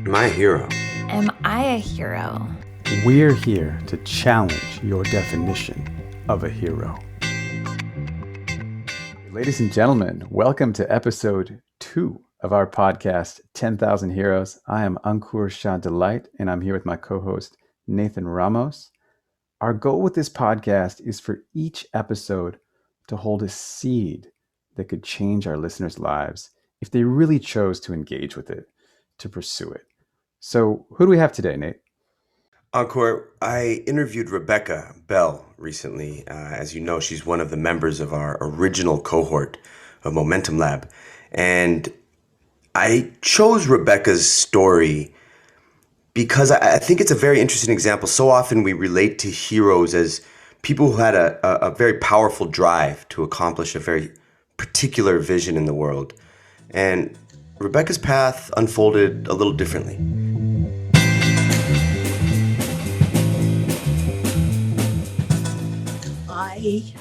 Am I a hero? Am I a hero? We're here to challenge your definition of a hero. Ladies and gentlemen, welcome to episode 2 of our podcast, 10,000 Heroes. I am Ankur Shah Delight, and I'm here with my co-host, Nathan Ramos. Our goal with this podcast is for each episode to hold a seed that could change our listeners' lives if they really chose to engage with it, to pursue it. So who do we have today, Nate? Encore, I interviewed Rebecca Bell recently. As you know, she's one of the members of our original cohort of Momentum Lab. And I chose Rebecca's story because I think it's a very interesting example. So often we relate to heroes as people who had a very powerful drive to accomplish a very particular vision in the world. And Rebecca's path unfolded a little differently. I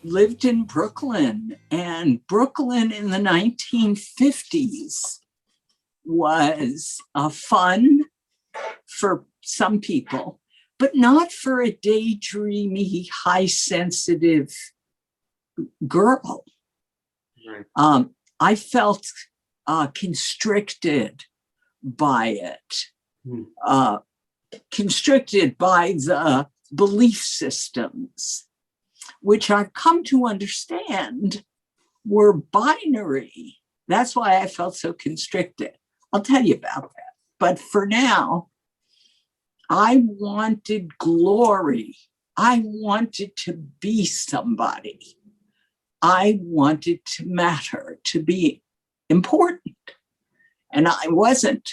lived in Brooklyn, and Brooklyn in the 1950s was fun for some people, but not for a daydreamy, high-sensitive girl. Right. I felt constricted by it, constricted by the belief systems, which I've come to understand were binary. That's why I felt so constricted. I'll tell you about that. But for now, I wanted glory. I wanted to be somebody. I wanted to matter, to be important. And I wasn't.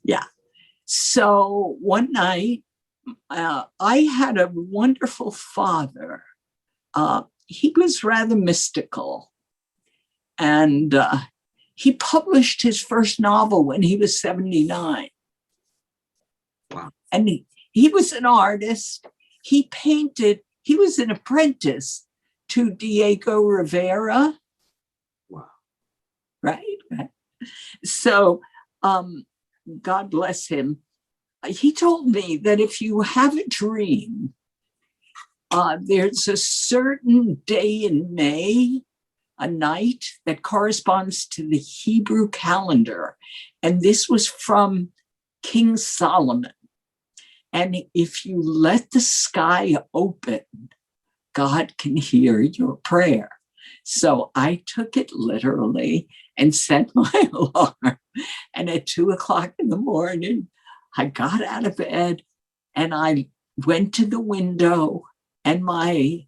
Yeah. So one night, I had a wonderful father. He was rather mystical. And he published his first novel when he was 79. Wow. And he was an artist. He painted, he was an apprentice to Diego Rivera. Wow. Right? So, God bless him. He told me that if you have a dream, there's a certain day in May, a night that corresponds to the Hebrew calendar. And this was from King Solomon. And if you let the sky open, God can hear your prayer. So I took it literally and set my alarm. And at 2:00 in the morning, I got out of bed and I went to the window, and my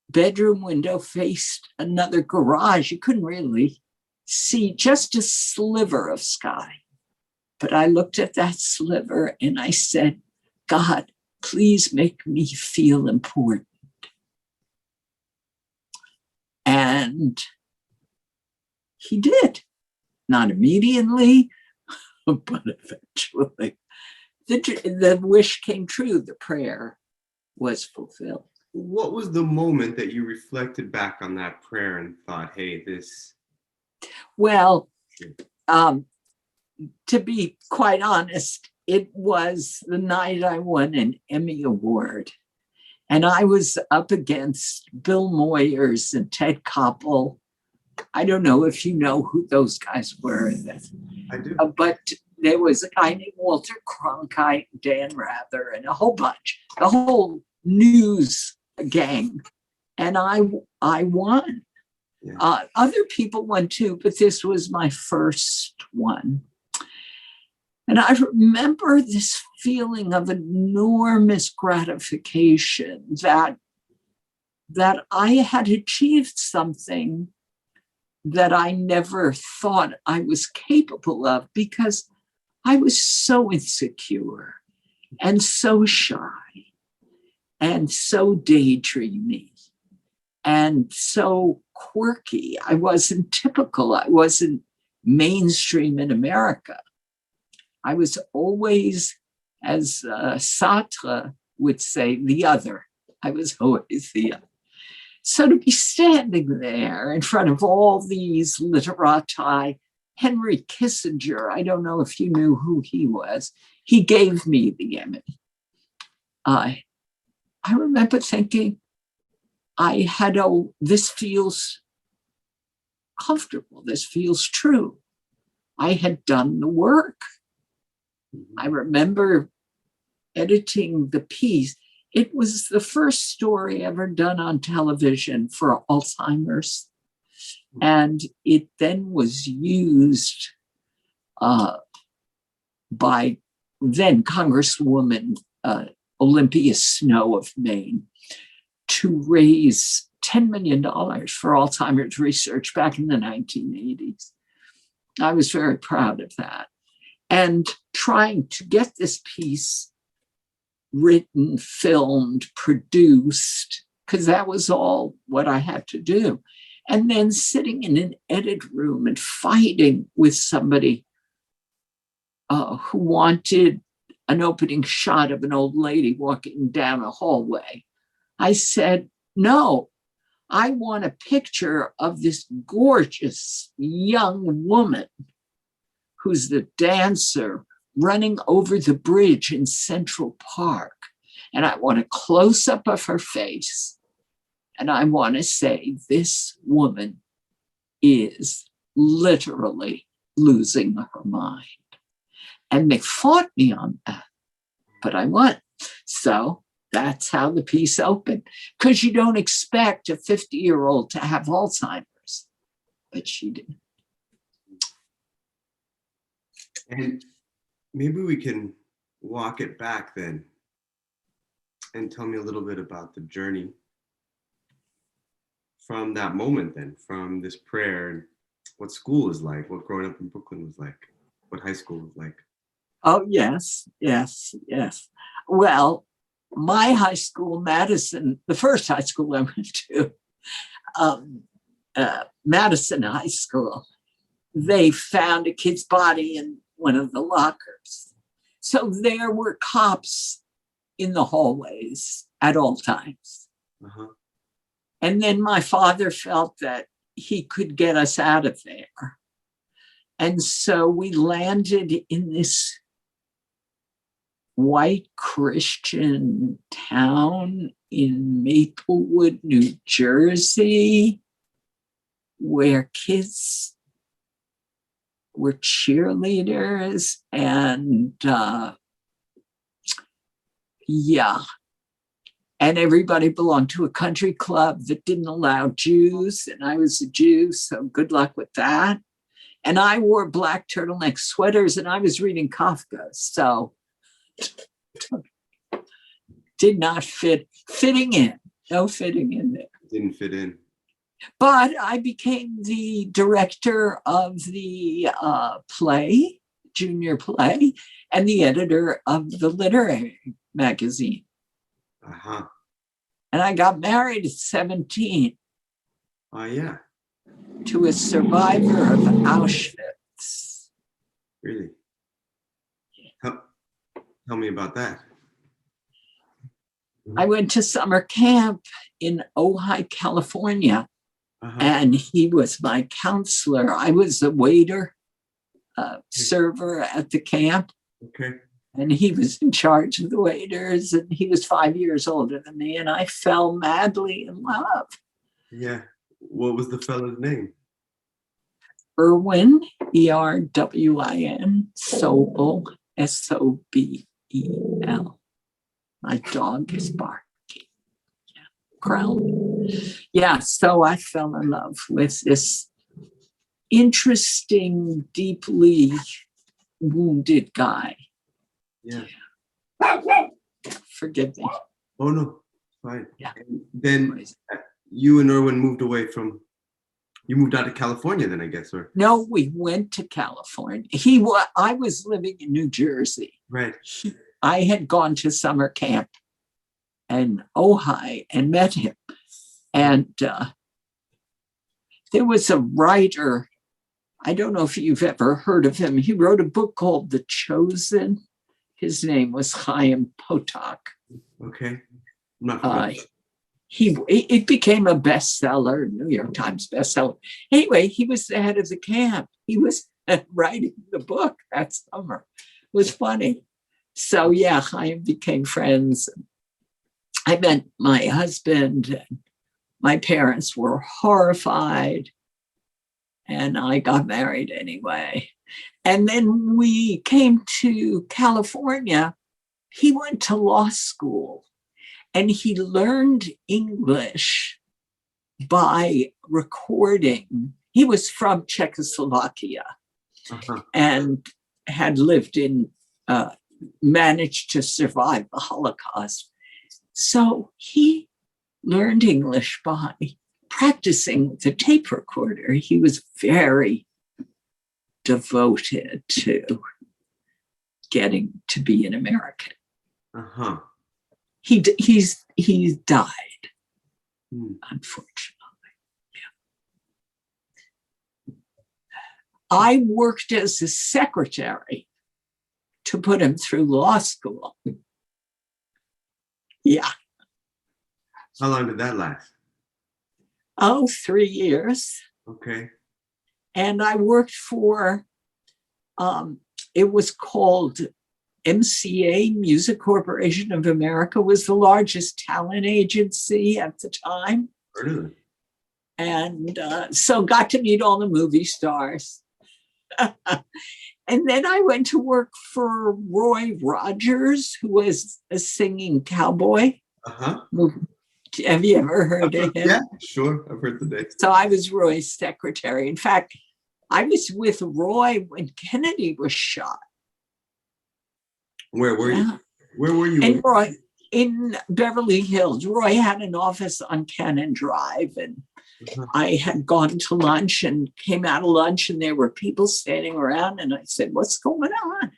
bedroom window faced another garage. You couldn't really see, just a sliver of sky. But I looked at that sliver and I said, God, please make me feel important. And he did. Not immediately, but eventually. The wish came true. The prayer was fulfilled. What was the moment that you reflected back on that prayer and thought, hey, this... Well, to be quite honest, it was the night I won an Emmy Award. And I was up against Bill Moyers and Ted Koppel. I don't know if you know who those guys were. I do. But there was a guy named Walter Cronkite, Dan Rather, and a whole bunch, the whole news gang. And I won. Yeah. Other people won too, but this was my first one. And I remember this feeling of enormous gratification that I had achieved something that I never thought I was capable of, because I was so insecure and so shy and so daydreamy and so quirky. I wasn't typical. I wasn't mainstream in America. I was always, as Sartre would say, the other. I was always the other. So to be standing there in front of all these literati Henry Kissinger, I don't know if you knew who he was. He gave me the Emmy. I remember thinking, this feels comfortable. This feels true. I had done the work. I remember editing the piece. It was the first story ever done on television for Alzheimer's. And it then was used by then Congresswoman Olympia Snowe of Maine to raise $10 million for Alzheimer's research back in the 1980s. I was very proud of that. And trying to get this piece written, filmed, produced, because that was all what I had to do. And then sitting in an edit room and fighting with somebody who wanted an opening shot of an old lady walking down a hallway. I said, no, I want a picture of this gorgeous young woman who's the dancer running over the bridge in Central Park. And I want a close-up of her face. And I want to say, this woman is literally losing her mind. And they fought me on that, but I won. So that's how the piece opened. Because you don't expect a 50-year-old to have Alzheimer's, but she did. And maybe we can walk it back then and tell me a little bit about the journey from that moment then, from this prayer, and what school was like, what growing up in Brooklyn was like, what high school was like. Oh, yes. Well, my high school, Madison, the first high school I went to, Madison High School, they found a kid's body in one of the lockers. So there were cops in the hallways at all times. Uh-huh. And then my father felt that he could get us out of there. And so we landed in this white Christian town in Maplewood, New Jersey, where kids were cheerleaders and and everybody belonged to a country club that didn't allow Jews, and I was a Jew, so good luck with that. And I wore black turtleneck sweaters, and I was reading Kafka, so did not fitting in, no fitting in there. Didn't fit in. But I became the director of the play, junior play, and the editor of the literary magazine. Uh-huh. And I got married at 17. Oh, yeah. To a survivor of Auschwitz. Really? Tell me about that. I went to summer camp in Ojai, California, and he was my counselor. I was a waiter, server at the camp. Okay. And he was in charge of the waiters, and he was 5 years older than me, and I fell madly in love. Yeah. What was the fellow's name? Erwin, Erwin, Sobel, Sobel. My dog is barking. Yeah, growling. Yeah, so I fell in love with this interesting, deeply wounded guy. Yeah. Forgive me. Oh, no. Fine. Yeah. And then you and Erwin moved out of California then, I guess, or? No, we went to California. I was living in New Jersey. Right. I had gone to summer camp in Ojai and met him. And there was a writer, I don't know if you've ever heard of him. He wrote a book called The Chosen. His name was Chaim Potok. Okay. I'm not familiar. It became a bestseller, New York Times bestseller. Anyway, he was the head of the camp. He was writing the book that summer. It was funny. So yeah, I became friends. I met my husband, and my parents were horrified, and I got married anyway. And then we came to California. He went to law school, and he learned English by recording. He was from Czechoslovakia and had lived in, managed to survive the Holocaust. So he learned English by practicing with a tape recorder. He was very devoted to getting to be an American. He died, unfortunately. Yeah. I worked as a secretary to put him through law school. Yeah. How long did that last? Oh, 3 years. Okay. And I worked for, it was called MCA, Music Corporation of America, was the largest talent agency at the time. Really? And so got to meet all the movie stars. And then I went to work for Roy Rogers, who was a singing cowboy. Have you ever heard of him? Yeah, sure. I've heard the name. So I was Roy's secretary. In fact, I was with Roy when Kennedy was shot. Where were you? Where were you? In Beverly Hills. Roy had an office on Cannon Drive, and I had gone to lunch and came out of lunch, and there were people standing around, and I said, "What's going on?"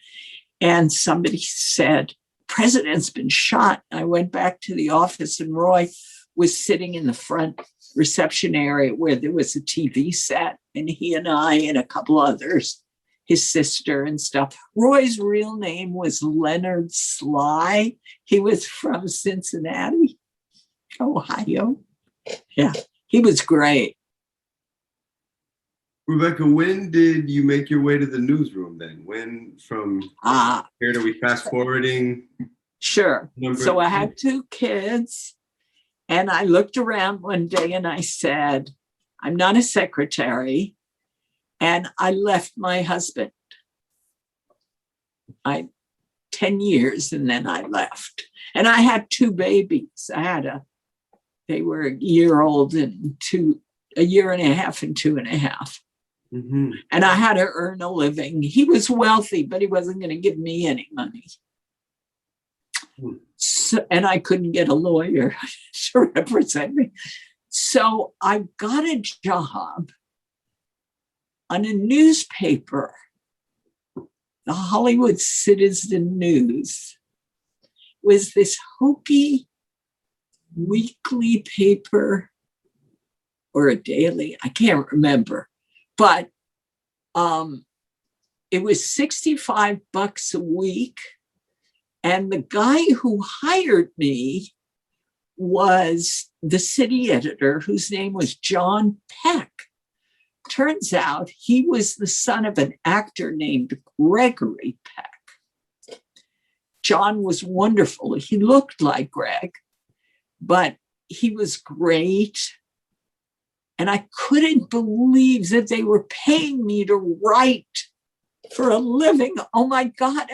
And somebody said, "President's been shot." I went back to the office, and Roy was sitting in the front reception area where there was a TV set, and he and I and a couple others, his sister and stuff. Roy's real name was Leonard Sly. He was from Cincinnati, Ohio. Yeah, he was great. Rebecca, when did you make your way to the newsroom then? When from here to we fast forwarding? Sure. So I had 2 kids, and I looked around one day and I said, "I'm not a secretary." And I left my husband. 10 years, and then I left. And I had 2 babies. They were a year old and a year and a half and 2.5. And I had to earn a living. He was wealthy, but he wasn't going to give me any money. So, and I couldn't get a lawyer to represent me. So I got a job on a newspaper, the Hollywood Citizen News. Was this hokey weekly paper or a daily? I can't remember. But it was $65 a week. And the guy who hired me was the city editor, whose name was John Peck. Turns out he was the son of an actor named Gregory Peck. John was wonderful. He looked like Greg, but he was great. And I couldn't believe that they were paying me to write for a living. Oh my God,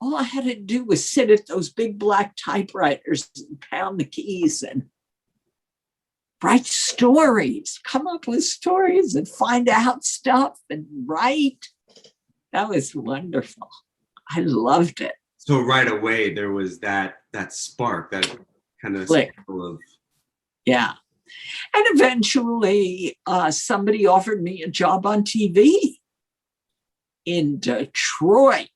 all I had to do was sit at those big black typewriters and pound the keys and write stories, come up with stories and find out stuff and write. That was wonderful. I loved it. So right away there was that spark, that kind of click. Yeah. And eventually somebody offered me a job on TV in Detroit.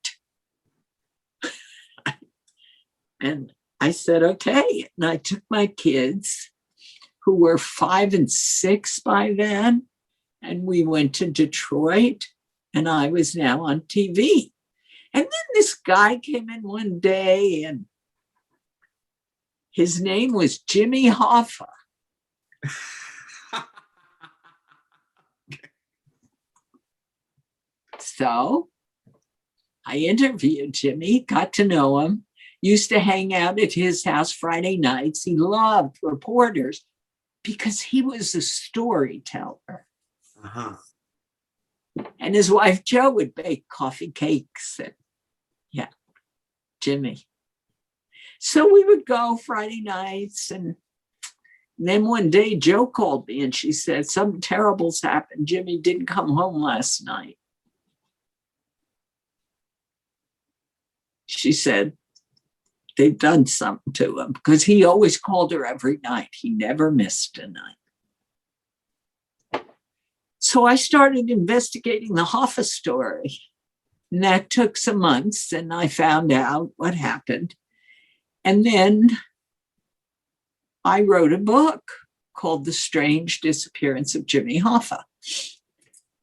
And I said, okay. And I took my kids, who were 5 and 6 by then, and we went to Detroit, and I was now on TV. And then this guy came in one day, and his name was Jimmy Hoffa. So I interviewed Jimmy, got to know him, used to hang out at his house Friday nights. He loved reporters because he was a storyteller. Uh-huh. And his wife, Jo, would bake coffee cakes. And yeah, Jimmy. So we would go Friday nights. And then one day, Jo called me and she said, something terrible's happened. Jimmy didn't come home last night. She said, they've done something to him, because he always called her every night. He never missed a night. So I started investigating the Hoffa story. And that took some months, and I found out what happened. And then I wrote a book called The Strange Disappearance of Jimmy Hoffa.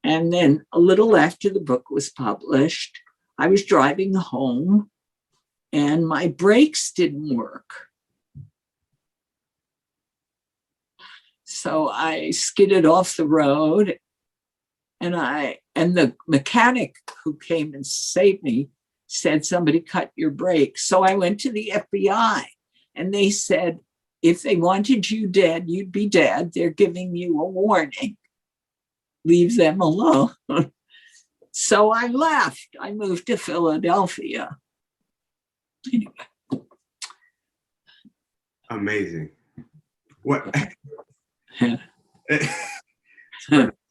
And then a little after the book was published, I was driving home and my brakes didn't work. So I skidded off the road, and the mechanic who came and saved me said, somebody cut your brakes. So I went to the FBI, and they said, if they wanted you dead, you'd be dead. They're giving you a warning. Leave them alone. So I left. I moved to Philadelphia. Anyway. Amazing. What?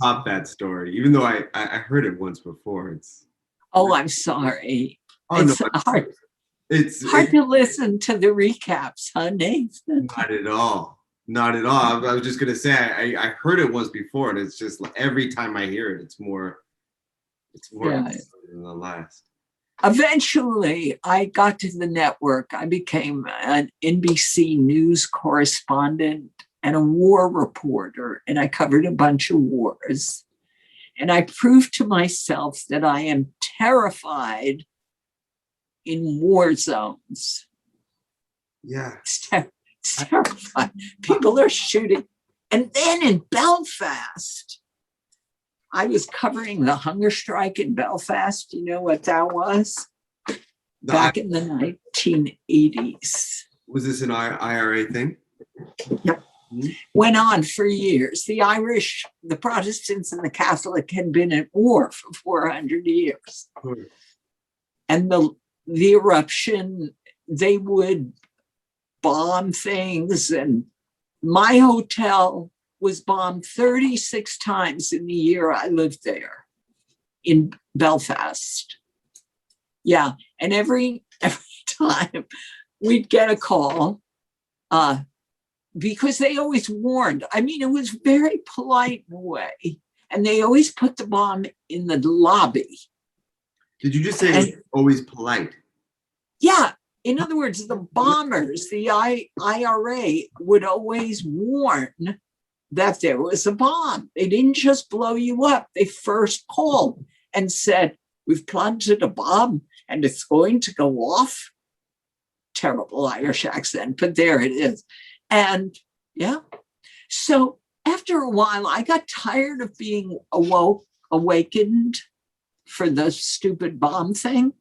Top that story, even though I heard it once before. Oh, I'm sorry. It's hard. It's hard to listen to the recaps, huh, Nathan? Not at all. Not at all. I was just gonna say I heard it once before, and it's just like every time I hear it, it's more than the last. Eventually, I got to the network. I became an NBC News correspondent and a war reporter, and I covered a bunch of wars. And I proved to myself that I am terrified in war zones. Yeah. It's terrifying. People are shooting. And then in Belfast, I was covering the hunger strike in Belfast. You know what that was? Back in the 1980s. Was this an IRA thing? Yep. Went on for years. The Irish, the Protestants, and the Catholic had been at war for 400 years. And the eruption, they would bomb things. And my hotel was bombed 36 times in the year I lived there in Belfast. Yeah. And every time we'd get a call, because they always warned. I mean, it was very polite in a way. And they always put the bomb in the lobby. Did you just say it was always polite? Yeah. In other words, the bombers, the IRA would always warn that there was a bomb. They didn't just blow you up. They first called and said, we've planted a bomb and it's going to go off. Terrible Irish accent, but there it is. And yeah, so after a while, I got tired of being awakened for the stupid bomb thing.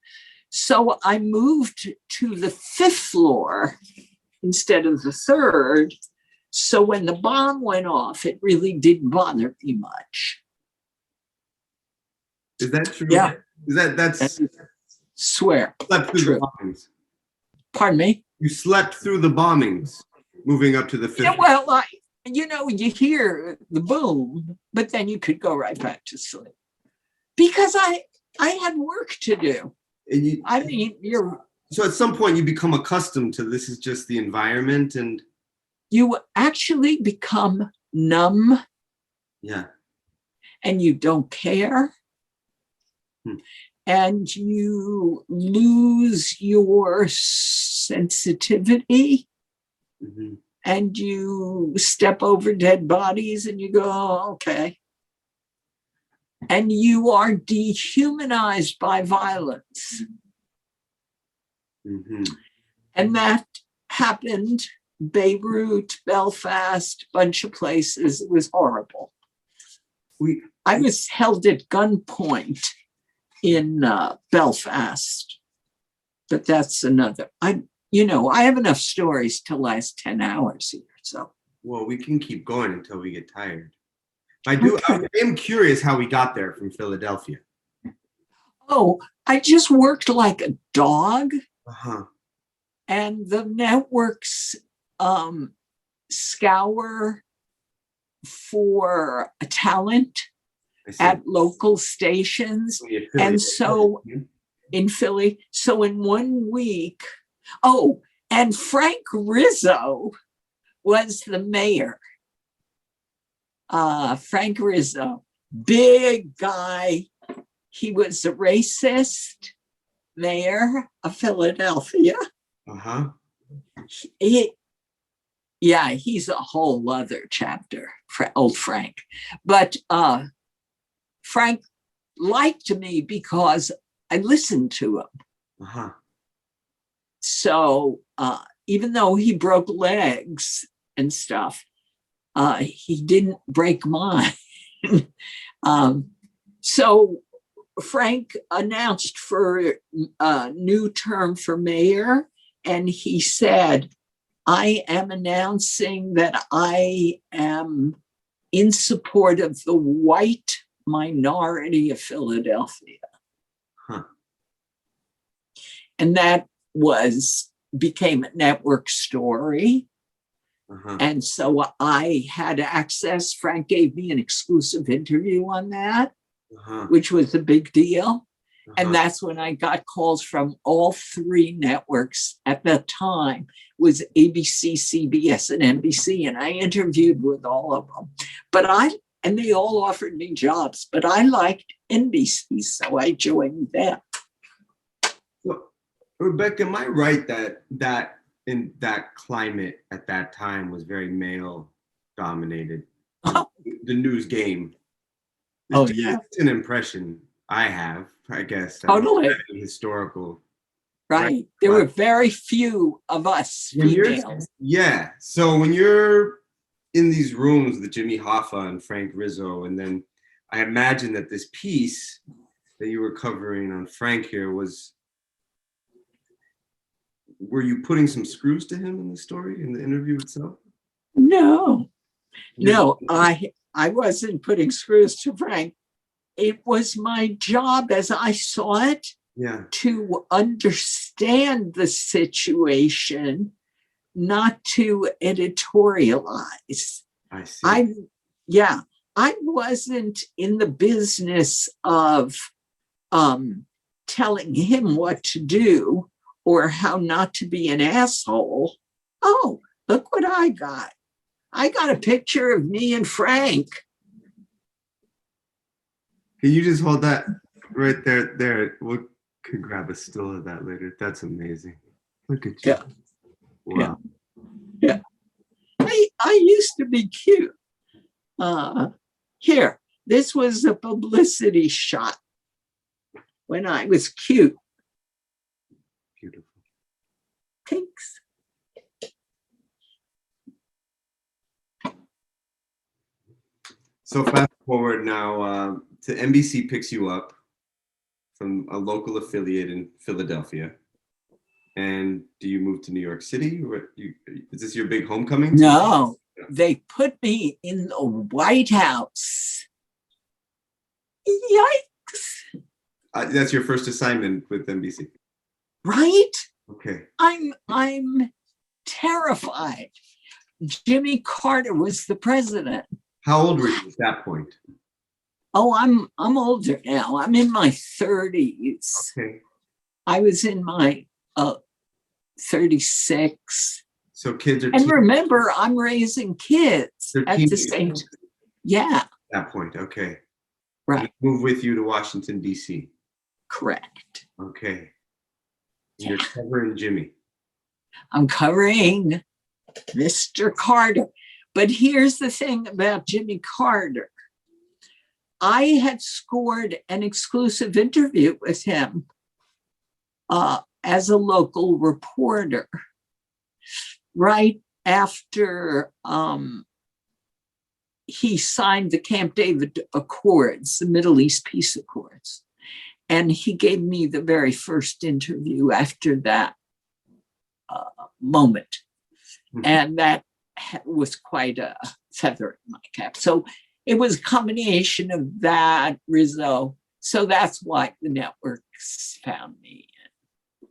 So I moved to the 5th floor instead of the 3rd. So when the bomb went off, it really didn't bother me much. Is that true? Yeah. That's swear. Slept through the bombings. Pardon me? You slept through the bombings moving up to the 5th. Yeah, well, you hear the boom, but then you could go right back to sleep. Because I had work to do. So at some point you become accustomed to this is just the environment, and you actually become numb. Yeah. And you don't care. And you lose your sensitivity. Mm-hmm. And you step over dead bodies and you go, oh, okay. And you are dehumanized by violence. Mm-hmm. And that happened, Beirut, Belfast, bunch of places. It was horrible. I was held at gunpoint in Belfast. But that's another. I have enough stories to last 10 hours here. So, well, we can keep going until we get tired. Okay. I am curious how we got there from Philadelphia. Oh, I just worked like a dog. Uh-huh. And the networks scour for a talent at local stations. And so in Philly, so in 1 week, and Frank Rizzo was the mayor. Frank Rizzo, big guy. He was a racist mayor of Philadelphia. Uh-huh. He's a whole other chapter, old Frank. But Frank liked me because I listened to him. Uh-huh. So even though he broke legs and stuff, he didn't break mine. So Frank announced for a new term for mayor, and he said, I am announcing that I am in support of the white minority of Philadelphia. Huh. And that became a network story. Uh-huh. And so I had access. Frank gave me an exclusive interview on that, uh-huh. which was a big deal. Uh-huh. And that's when I got calls from all three networks at that time. Was ABC, CBS, and NBC, and I interviewed with all of them. And they all offered me jobs, but I liked NBC, so I joined them. Well, Rebecca, am I right that in that climate at that time was very male dominated? The news game. It's an impression I have, I guess. Totally. Historical. Right. There were very few of us females. Yeah. So when you're in these rooms with Jimmy Hoffa and Frank Rizzo, and then I imagine that this piece that you were covering on Frank here were you putting some screws to him in the story, in the interview itself? No, I wasn't putting screws to Frank. It was my job as I saw it. Yeah. To understand the situation, not to editorialize. I see. I wasn't in the business of telling him what to do or how not to be an asshole. Oh, look what I got. I got a picture of me and Frank. Can you just hold that right there? There. We'll could grab a still of that later. That's amazing. Look at you. Yeah. Wow. Yeah. I used to be cute. Here, this was a publicity shot when I was cute. Beautiful. Thanks. So fast forward now to NBC picks you up from a local affiliate in Philadelphia. And do you move to New York City? Is this your big homecoming? No, they put me in the White House. Yikes. That's your first assignment with NBC. Right? Okay. I'm terrified. Jimmy Carter was the president. How old were you at that point? Oh, I'm older now. I'm in my 30s. Okay. I was in my 36. So kids are. And remember, I'm raising kids at the same time. Yeah. At that point, okay. Right. Move with you to Washington, D.C. Correct. Okay. You're covering Jimmy. I'm covering Mr. Carter. But here's the thing about Jimmy Carter. I had scored an exclusive interview with him as a local reporter right after he signed the Camp David Accords, the Middle East Peace Accords. And he gave me the very first interview after that moment. And that was quite a feather in my cap. So it was a combination of that, Rizzo. So that's why the networks found me and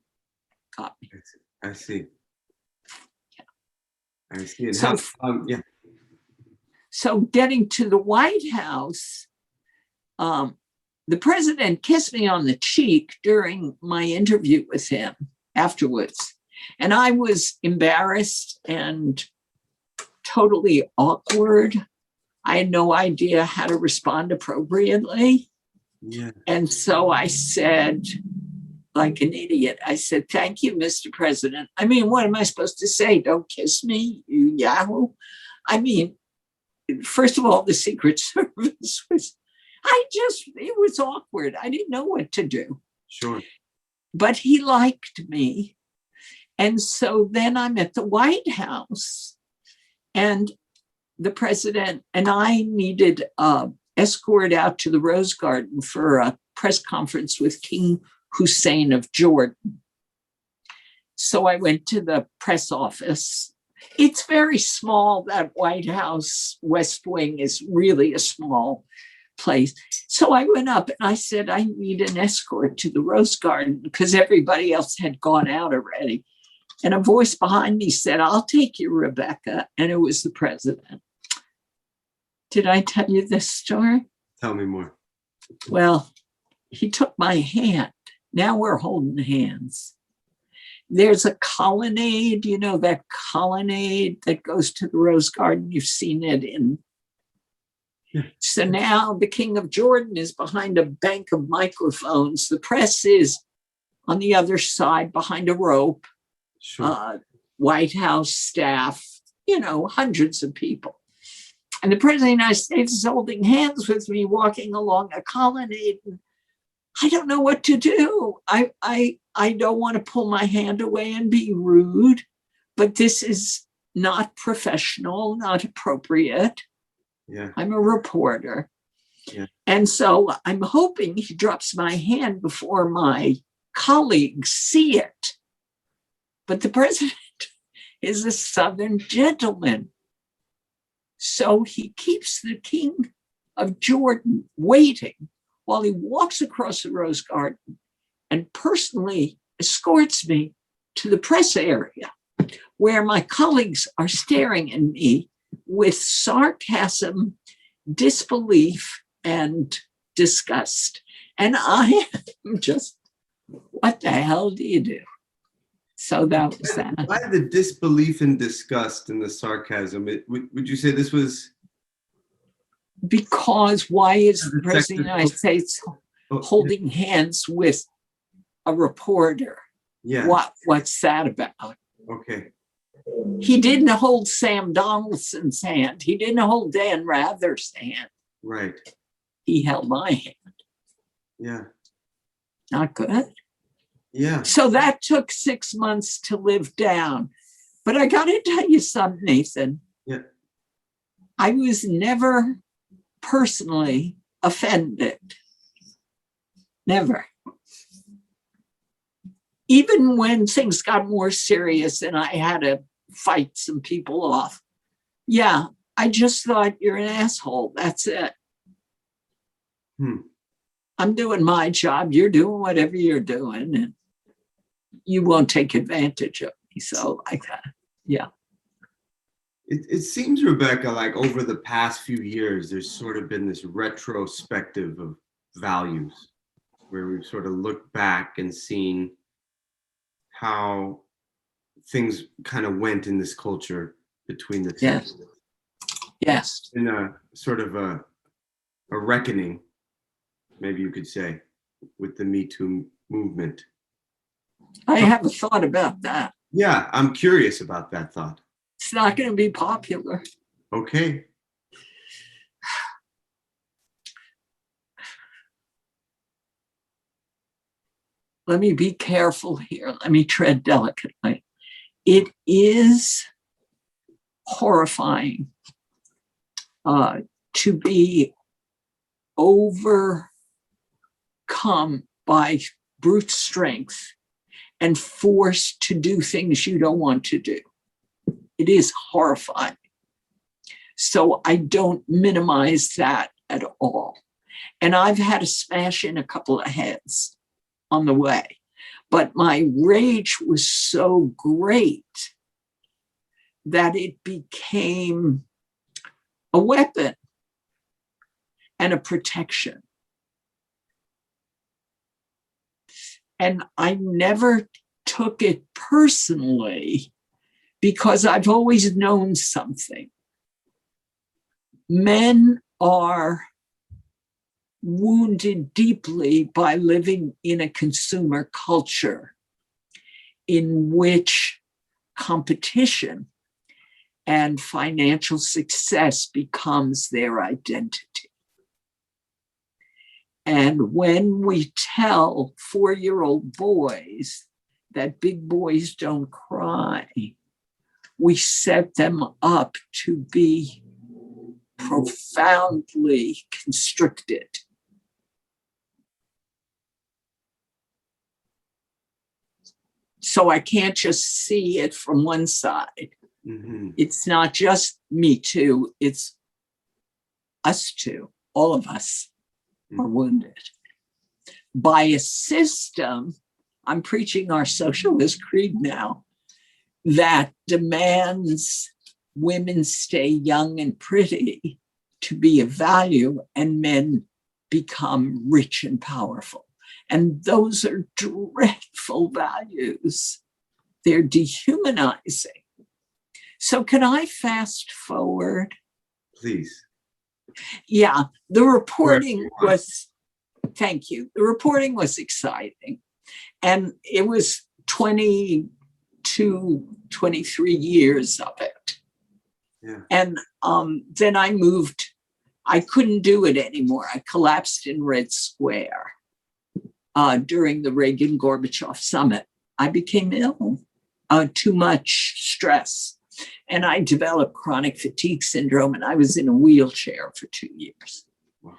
got me. I see. Yeah. I see. And so, yeah. So getting to the White House, the president kissed me on the cheek during my interview with him afterwards. And I was embarrassed and totally awkward. I had no idea how to respond appropriately. Yeah. And so I said, like an idiot, I said, "Thank you, Mr. President." I mean, what am I supposed to say? Don't kiss me, you yahoo. I mean, first of all, the Secret Service was, it was awkward. I didn't know what to do. Sure. But he liked me. And so then I'm at the White House, and the president and I needed escort out to the Rose Garden for a press conference with King Hussein of Jordan. So I went to the press office. It's very small, that White House West Wing is really a small place. So I went up and I said, "I need an escort to the Rose Garden," because everybody else had gone out already. And a voice behind me said, "I'll take you, Rebecca." And it was the president. Did I tell you this story? Tell me more. Well, he took my hand. Now we're holding hands. There's a colonnade, you know, that colonnade that goes to the Rose Garden. You've seen it in. Yeah. So now the King of Jordan is behind a bank of microphones. The press is on the other side behind a rope. Sure. White House staff, you know, hundreds of people. And the president of the United States is holding hands with me, walking along a colonnade. And I don't know what to do. I don't want to pull my hand away and be rude, but this is not professional, not appropriate. Yeah. I'm a reporter. Yeah. And so I'm hoping he drops my hand before my colleagues see it. But the president is a Southern gentleman. So he keeps the King of Jordan waiting while he walks across the Rose Garden and personally escorts me to the press area where my colleagues are staring at me with sarcasm, disbelief, and disgust. And I am just, what the hell do you do? So that was that. Why the disbelief and disgust and the sarcasm? Would you say this was? Because why is the president of the United States holding hands with a reporter? Yeah. What's that about? Okay. He didn't hold Sam Donaldson's hand. He didn't hold Dan Rather's hand. Right. He held my hand. Yeah. Not good. Yeah. So that took 6 months to live down. But I got to tell you something, Nathan. Yeah. I was never personally offended. Never. Even when things got more serious and I had to fight some people off. Yeah, I just thought, you're an asshole. That's it. I'm doing my job. You're doing whatever you're doing. And you won't take advantage of me. So like that. Yeah. It seems, Rebecca, like over the past few years, there's sort of been this retrospective of values where we've sort of looked back and seen how things kind of went in this culture between the two. Yes. Yes. In a sort of a reckoning, maybe you could say, with the Me Too movement. I have a thought about that. Yeah, I'm curious about that thought. It's not going to be popular. Okay. Let me be careful here. Let me tread delicately. It is horrifying to be overcome by brute strength and forced to do things you don't want to do. It is horrifying. So I don't minimize that at all. And I've had to smash in a couple of heads on the way. But my rage was so great that it became a weapon and a protection. And I never took it personally because I've always known something. Men are wounded deeply by living in a consumer culture in which competition and financial success becomes their identity. And when we tell 4-year-old boys that big boys don't cry, we set them up to be profoundly constricted. So I can't just see it from one side. Mm-hmm. It's not just me too, it's us too. All of us are wounded by a system. I'm preaching our socialist creed now that demands women stay young and pretty to be of value and men become rich and powerful. And those are dreadful values. They're dehumanizing. So can I fast forward? Please. Yeah, the reporting was, thank you. The reporting was exciting. And it was 22, 23 years of it. Yeah. And then I moved. I couldn't do it anymore. I collapsed in Red Square during the Reagan-Gorbachev summit. I became ill, too much stress. And I developed chronic fatigue syndrome, and I was in a wheelchair for 2 years. Wow.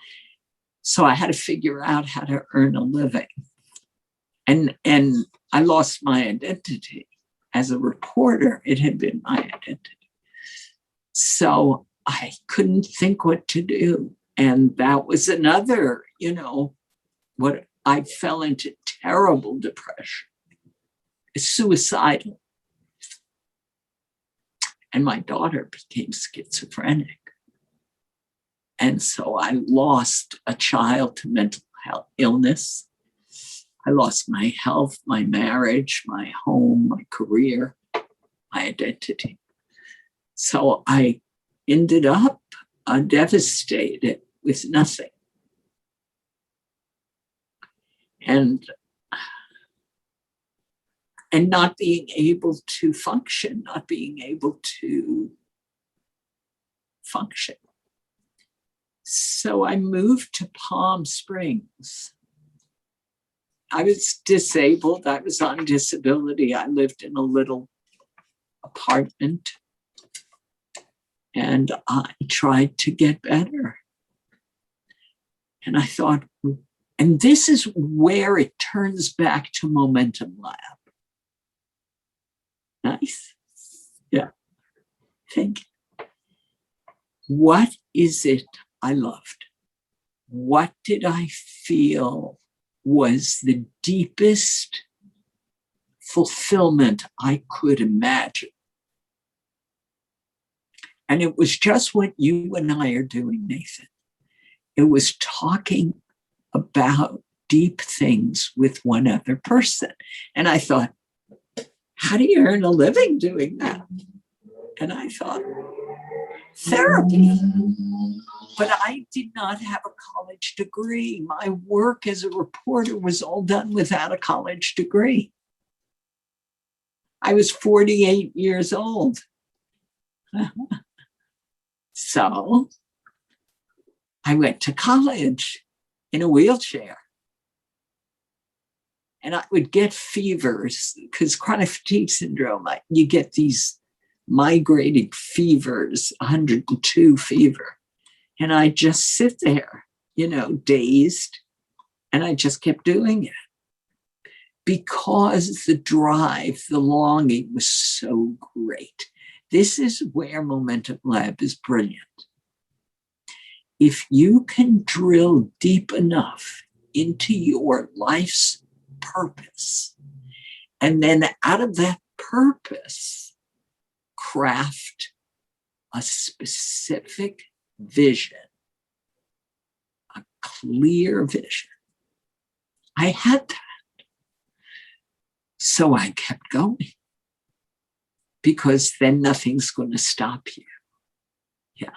So I had to figure out how to earn a living. And I lost my identity. As a reporter, it had been my identity. So I couldn't think what to do. And that was another, what I fell into terrible depression, suicidal. And my daughter became schizophrenic. And so I lost a child to mental health illness. I lost my health, my marriage, my home, my career, my identity. So I ended up devastated with nothing. And not being able to function, not being able to function. So I moved to Palm Springs. I was disabled. I was on disability. I lived in a little apartment. And I tried to get better. And I thought, and this is where it turns back to Momentum Lab. Nice. Yeah. Thank you. What is it I loved? What did I feel was the deepest fulfillment I could imagine? And it was just what you and I are doing, Nathan. It was talking about deep things with one other person. And I thought, how do you earn a living doing that? And I thought, therapy. But I did not have a college degree. My work as a reporter was all done without a college degree. I was 48 years old. So I went to college in a wheelchair. And I would get fevers because chronic fatigue syndrome, you get these migrating fevers, 102 fever. And I just sit there, dazed, And I just kept doing it because the drive, the longing was so great. This is where Momentum Lab is brilliant. If you can drill deep enough into your life's purpose, and then out of that purpose, craft a specific vision, a clear vision. I had that. So I kept going, because then nothing's going to stop you. Yeah.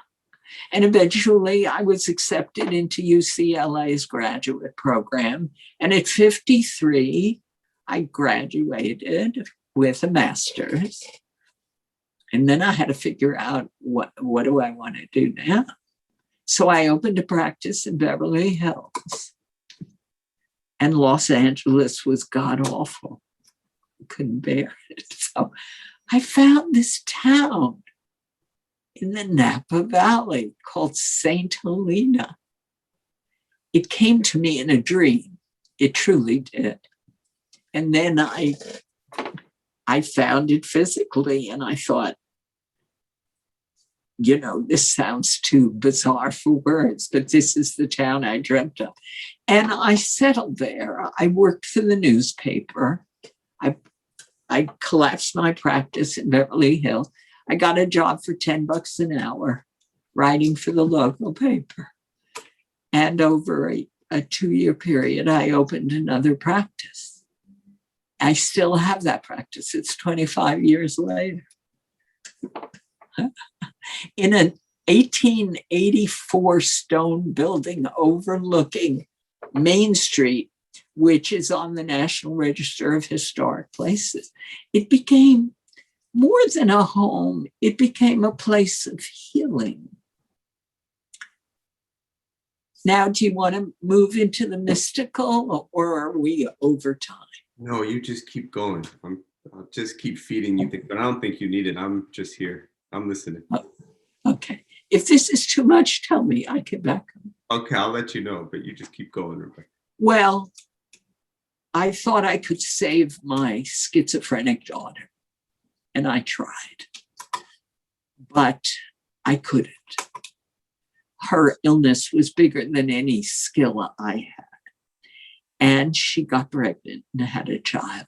And eventually I was accepted into UCLA's graduate program. And at 53, I graduated with a master's. And then I had to figure out what do I want to do now? So I opened a practice in Beverly Hills. And Los Angeles was god awful. Couldn't bear it. So I found this town in the Napa Valley called St. Helena. It came to me in a dream. It truly did. And then I found it physically, and I thought, this sounds too bizarre for words, but this is the town I dreamt of. And I settled there. I worked for the newspaper. I collapsed my practice in Beverly Hills. I got a job for $10 an hour writing for the local paper. And over a 2-year period, I opened another practice. I still have that practice. It's 25 years later. In an 1884 stone building overlooking Main Street, which is on the National Register of Historic Places. It became more than a home. It became a place of healing. Now, do you want to move into the mystical, or are we over time? No, you just keep going. I'll just keep feeding you things, but I don't think you need it. I'm just here. I'm listening. Oh, okay. If this is too much, tell me. I can back up. Okay, I'll let you know, but you just keep going, Rebecca. Well, I thought I could save my schizophrenic daughter, and I tried, but I couldn't. Her illness was bigger than any skill I had, and she got pregnant and had a child.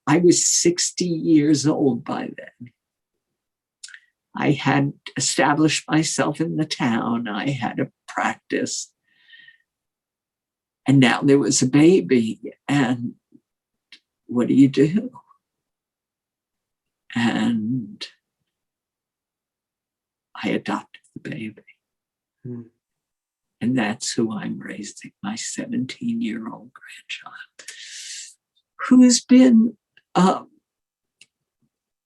I was 60 years old by then. I had established myself in the town. I had a practice. And now there was a baby, and what do you do? And I adopted the baby. And that's who I'm raising, my 17-year-old grandchild, who's been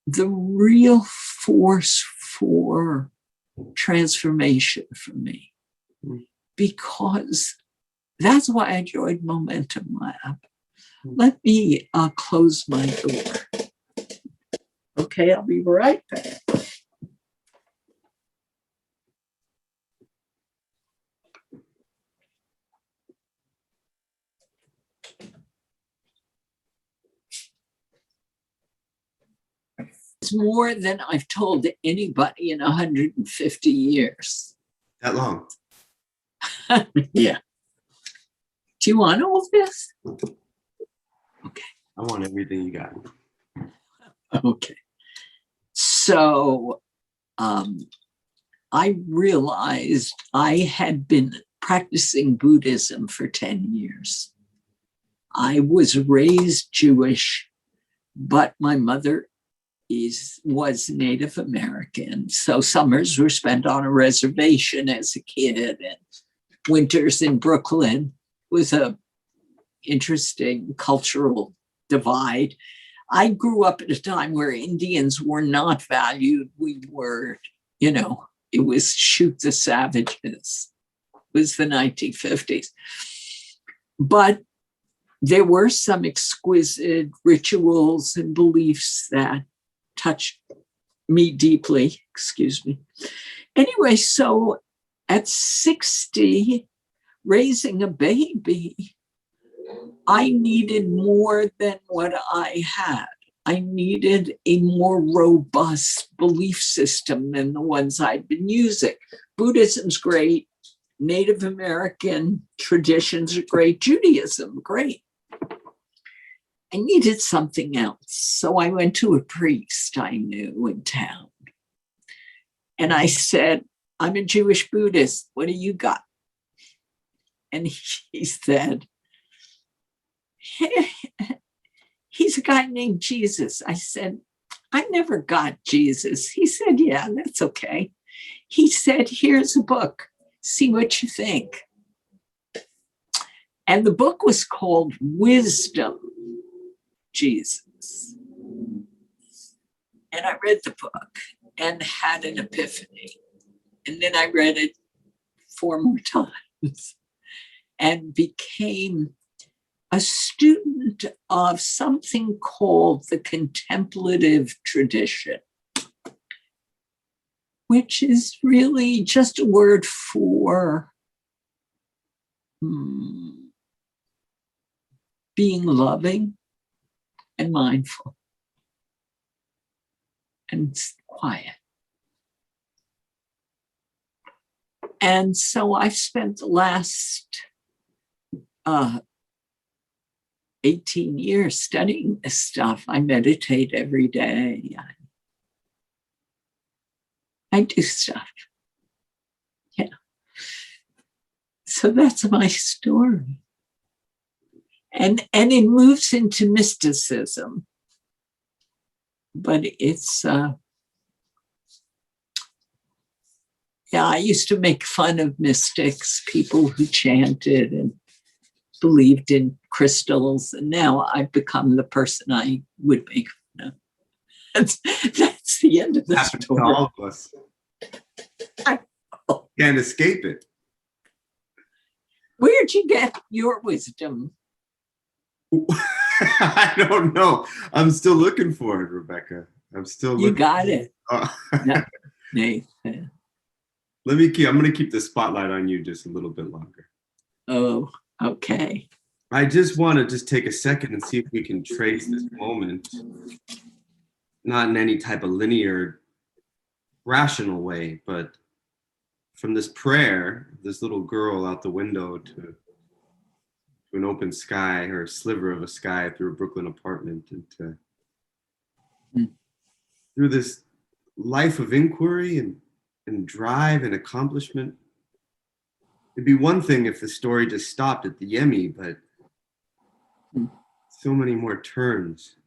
the real force for transformation for me, because that's why I joined Momentum Lab. Let me close my door. Okay, I'll be right back. It's more than I've told anybody in 150 years. That long? Yeah. Do you want all of this? Okay. I want everything you got. Okay. So I realized I had been practicing Buddhism for 10 years. I was raised Jewish, but my mother was Native American. So summers were spent on a reservation as a kid, and winters in Brooklyn was a interesting cultural divide. I grew up at a time where Indians were not valued. We were, it was shoot the savages. It was the 1950s. But there were some exquisite rituals and beliefs that touched me deeply. Excuse me. Anyway, so at 60, raising a baby, I needed more than what I had. I needed a more robust belief system than the ones I'd been using. Buddhism's great. Native American traditions are great. Judaism, great. I needed something else. So I went to a priest I knew in town. And I said, I'm a Jewish Buddhist. What do you got? And he said, he's a guy named Jesus. I said, I never got Jesus. He said, yeah, that's okay. He said, here's a book. See what you think. And the book was called Wisdom, Jesus. And I read the book and had an epiphany. And then I read it 4 more times and became a student of something called the contemplative tradition, which is really just a word for being loving and mindful and quiet. And so I've spent the last 18 years studying this stuff. I meditate every day. I do stuff. Yeah. So that's my story. And it moves into mysticism. But it's, I used to make fun of mystics, people who chanted and believed in crystals. And now I've become the person I would make fun of. That's the end of the story. To all of us. Can't escape it. Where'd you get your wisdom? I don't know. I'm still looking for it, Rebecca. I'm still looking. You got it. No, Nathan. I'm going to keep the spotlight on you just a little bit longer. Oh, okay. I just want to take a second and see if we can trace this moment, not in any type of linear, rational way, but from this prayer, this little girl out the window to an open sky or a sliver of a sky through a Brooklyn apartment, and through this life of inquiry and drive and accomplishment. It'd be one thing if the story just stopped at the Emmy, but so many more turns.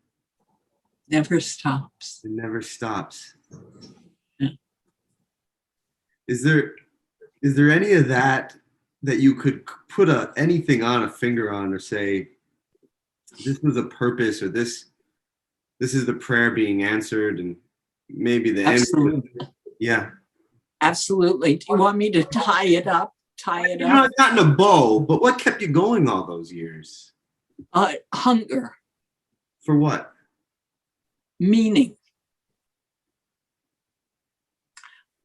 Never stops. It never stops. Yeah. Is there any of that you could put anything on, a finger on, or say, this was a purpose, or this is the prayer being answered, and maybe the Absolutely. end? Yeah. Absolutely. Do you want me to tie it up? Not in a bow, but what kept you going all those years? Hunger. For what? Meaning.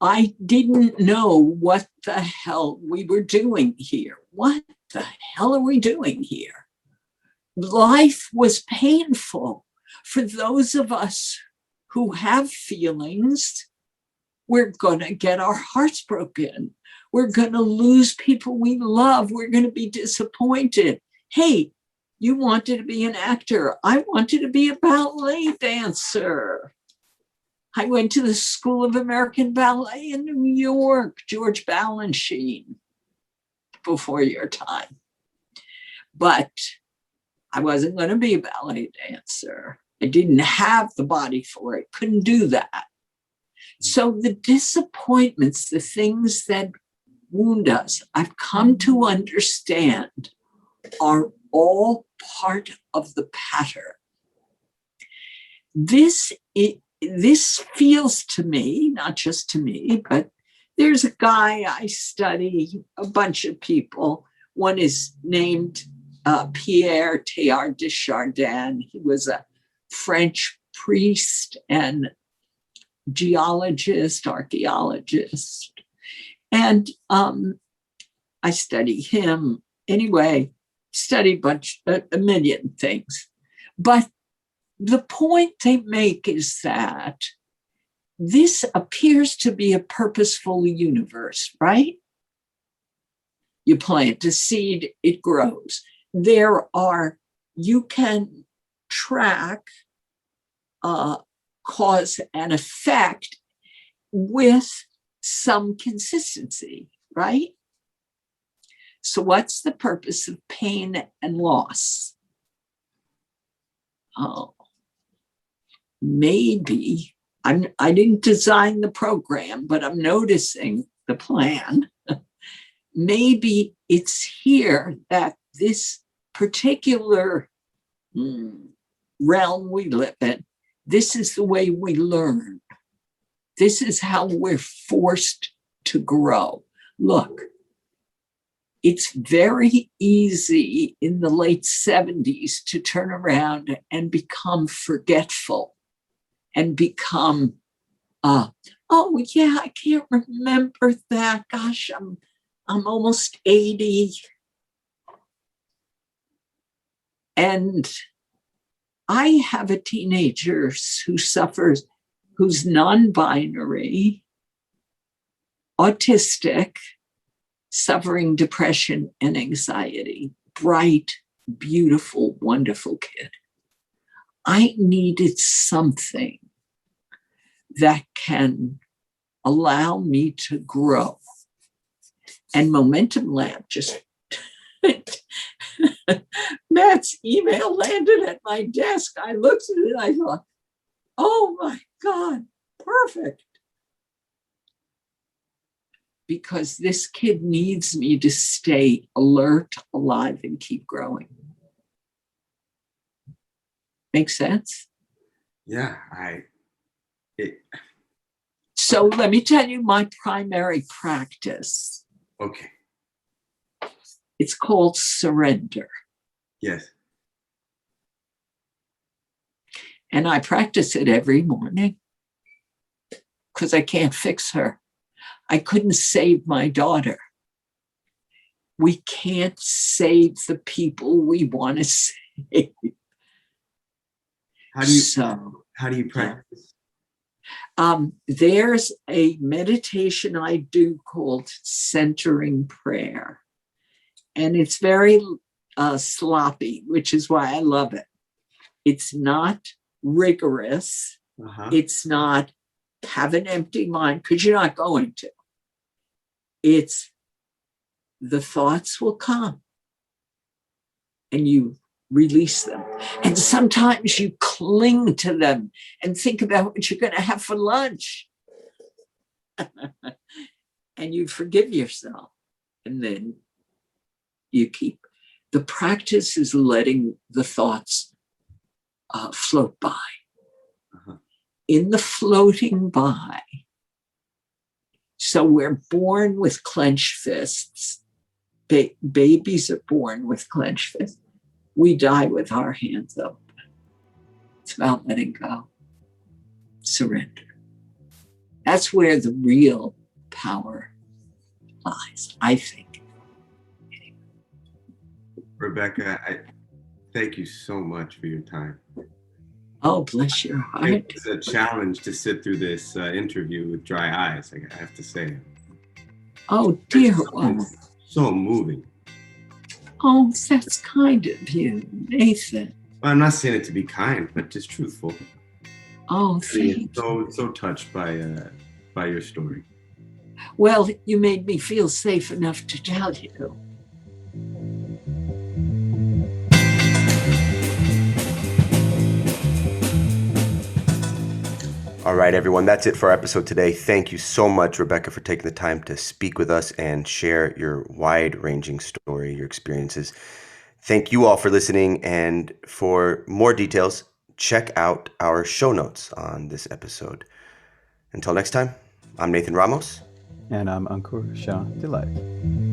I didn't know what the hell we were doing here. What the hell are we doing here? Life was painful for those of us who have feelings. We're going to get our hearts broken. We're going to lose people we love. We're going to be disappointed. Hey, you wanted to be an actor. I wanted to be a ballet dancer. I went to the School of American Ballet in New York, George Balanchine, before your time. But I wasn't going to be a ballet dancer. I didn't have the body for it, couldn't do that. So the disappointments, the things that wound us, I've come to understand are all part of the pattern. This feels to me, not just to me, but there's a guy I study, a bunch of people. One is named Pierre Teilhard de Chardin. He was a French priest and geologist, archaeologist. And I study him. Anyway, study a million things. But the point they make is that this appears to be a purposeful universe, right? You plant a seed, it grows. You can track cause and effect with some consistency, right? So what's the purpose of pain and loss? Oh, maybe I didn't design the program, but I'm noticing the plan. Maybe it's here that this particular realm we live in, this is the way we learn. This is how we're forced to grow. Look, it's very easy in the late 70s to turn around and become forgetful and become, oh yeah, I can't remember that. Gosh, I'm almost 80. And I have a teenager who's non-binary, autistic, suffering depression and anxiety, bright, beautiful, wonderful kid. I needed something that can allow me to grow. And Momentum Lab just, Matt's email landed at my desk. I looked at it, I thought, oh my God, perfect. Because this kid needs me to stay alert, alive, and keep growing. Make sense? Yeah, So let me tell you my primary practice. Okay. It's called surrender. Yes. And I practice it every morning because I can't fix her. I couldn't save my daughter. We can't save the people we want to save. How do you practice? There's a meditation I do called centering prayer. And it's very sloppy, which is why I love it. It's not rigorous. It's not have an empty mind, because you're not going to. It's the thoughts will come and you release them. And sometimes you cling to them and think about what you're going to have for lunch. And you forgive yourself. And then you keep. The practice is letting the thoughts float by. In the floating by. So we're born with clenched fists. Babies are born with clenched fists. We die with our hands open. It's about letting go. Surrender. That's where the real power lies, I think. Rebecca, I thank you so much for your time. Oh, bless your heart. It's a challenge to sit through this interview with dry eyes, I have to say. Oh, dear. It's so moving. Oh, that's kind of you, Nathan. Well, I'm not saying it to be kind, but just truthful. Oh, thank you. So touched by your story. Well, you made me feel safe enough to tell you. All right, everyone, that's it for our episode today. Thank you so much, Rebecca, for taking the time to speak with us and share your wide-ranging story, your experiences. Thank you all for listening, and for more details, check out our show notes on this episode. Until next time, I'm Nathan Ramos. And I'm Ankur Shah Delight.